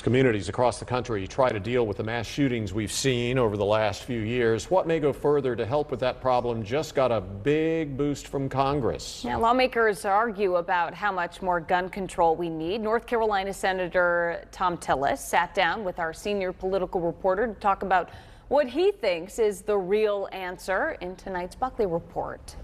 Communities across the country try to deal with the mass shootings we've seen over the last few years. What may go further to help with that problem just got a big boost from Congress. Now, lawmakers argue about how much more gun control we need. North Carolina Senator Thom Tillis sat down with our senior political reporter to talk about what he thinks is the real answer in tonight's Buckley Report.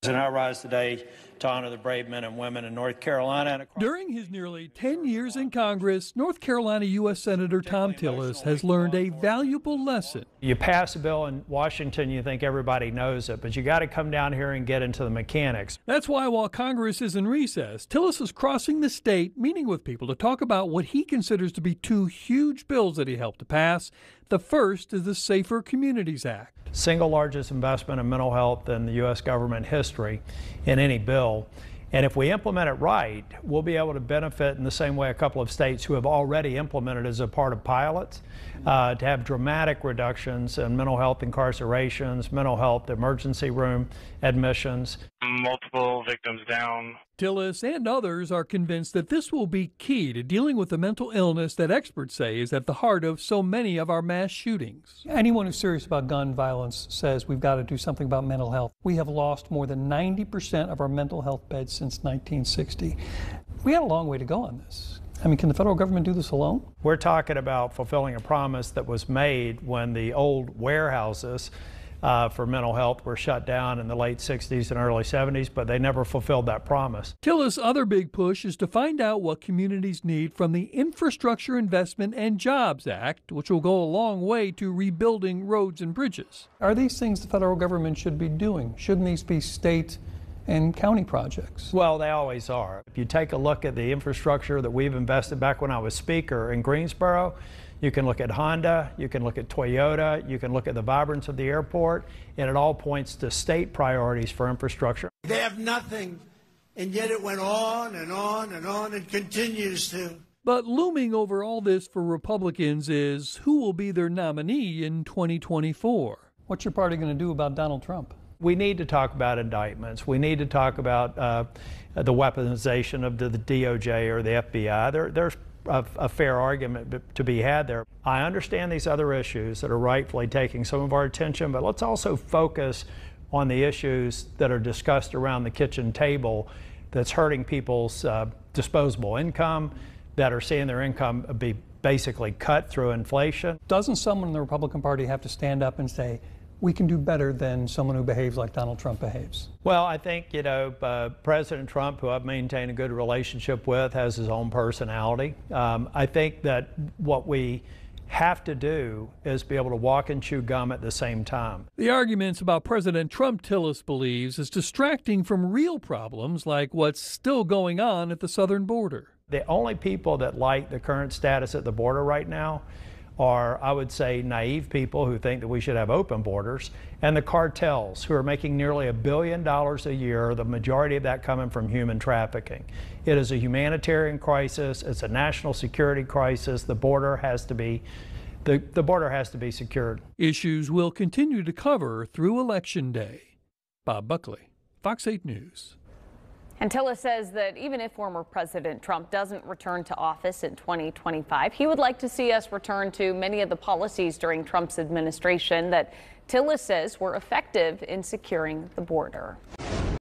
And I rise today to honor the brave men and women in North Carolina. During his nearly 10 years in Congress, North Carolina U.S. Senator Thom Tillis has learned a valuable lesson. You pass a bill in Washington, you think everybody knows it, but you got to come down here and get into the mechanics. That's why while Congress is in recess, Tillis is crossing the state, meeting with people to talk about what he considers to be two huge bills that he helped to pass. The first is the Safer Communities Act. Single largest investment in mental health in the U.S. government history in any bill. And if we implement it right, we'll be able to benefit in the same way a couple of states who have already implemented as a part of pilots to have dramatic reductions in mental health incarcerations, mental health emergency room admissions. Multiple victims down. Tillis and others are convinced that this will be key to dealing with the mental illness that experts say is at the heart of so many of our mass shootings. Anyone who's serious about gun violence says we've got to do something about mental health. We have lost more than 90% of our mental health beds since 1960. We got a long way to go on this. I mean, can the federal government do this alone? We're talking about fulfilling a promise that was made when the old warehouses for mental health were shut down in the late 60s and early 70s, but they never fulfilled that promise. Tillis' other big push is to find out what communities need from the Infrastructure Investment and Jobs Act, which will go a long way to rebuilding roads and bridges. Are these things the federal government should be doing? Shouldn't these be state and county projects? Well, they always are. If you take a look at the infrastructure that we've invested back when I was Speaker in Greensboro, you can look at Honda, you can look at Toyota, you can look at the vibrance of the airport, and it all points to state priorities for infrastructure. They have nothing, and yet it went on and on and on and continues to. But looming over all this for Republicans is who will be their nominee in 2024. What's your party going to do about Donald Trump? We need to talk about indictments. We need to talk about the weaponization of the DOJ or the FBI. There's a fair argument to be had there. I understand these other issues that are rightfully taking some of our attention, but let's also focus on the issues that are discussed around the kitchen table that's hurting people's disposable income, that are seeing their income be basically cut through inflation. Doesn't someone in the Republican Party have to stand up and say, we can do better than someone who behaves like Donald Trump behaves? Well, I think, President Trump, who I've maintained a good relationship with, has his own personality. I think that what we have to do is be able to walk and chew gum at the same time. The arguments about President Trump, Tillis believes, is distracting from real problems like what's still going on at the southern border. The only people that like the current status at the border right now are, I would say, naive people who think that we should have open borders, and the cartels who are making nearly $1 billion a year, the majority of that coming from human trafficking. It is a humanitarian crisis. It's a national security crisis. The border has to be secured. Issues we'll continue to cover through Election Day. Bob Buckley, Fox 8 News. And Tillis says that even if former President Trump doesn't return to office in 2025, he would like to see us return to many of the policies during Trump's administration that Tillis says were effective in securing the border.